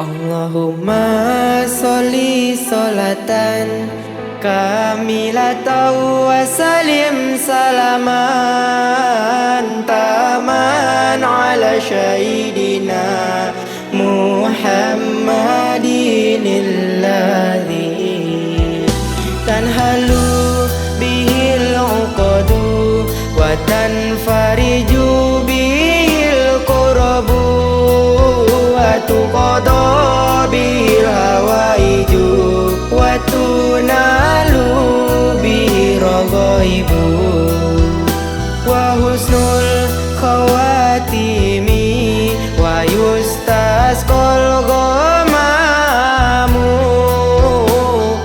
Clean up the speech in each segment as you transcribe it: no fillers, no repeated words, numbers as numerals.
Allahumma sholli sholatan kamilatan wa salim salaman taman ala syahidina Muhammadin alladhi tanhalu bihil uqadu wa tanfariju bihil qurabu wa tuqadu bihil hawaiju wa tunalu bihi raghaibu wa husnul khawatimi wa yustasqal ghamamu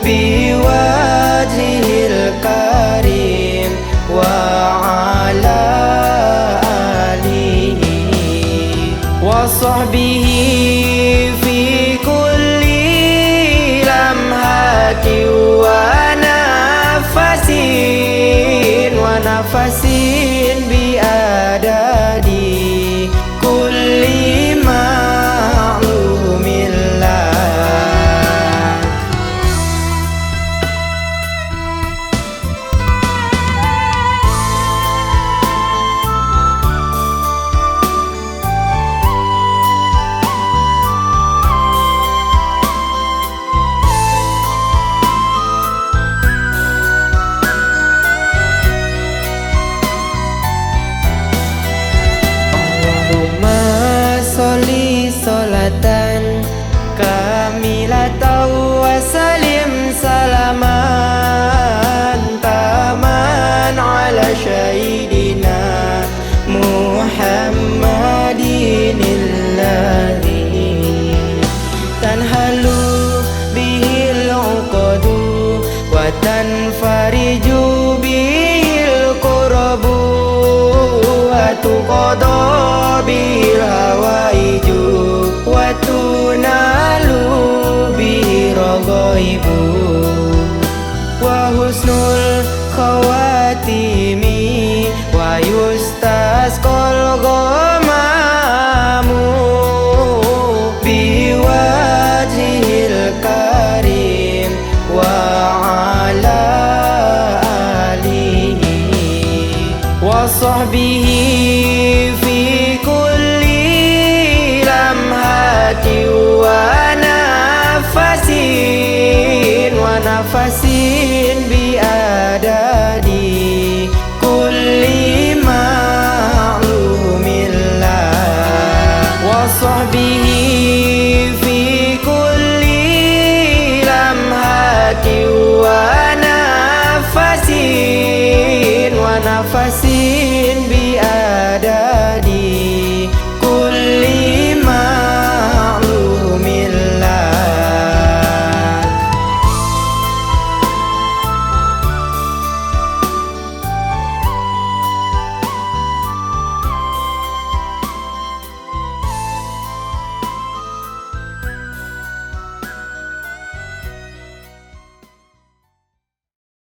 biwajhil karim wa ala alihi wa sahbihi fi kulli lamhati wa nafasin bi adadi kulli ma'lumillah. Sholatan kamilatan wa salim salaman taman ala syahidina Muhammadin alladhi tanhalu bihil uqadu wa tanfariju bihil qurabu wa tuqadu bihil hawaiju wa tunalu bihi raghaibu wa husnul khawatimi wa yustasqal ghamamu biwajhil karim wa ala alihi wa sahbihi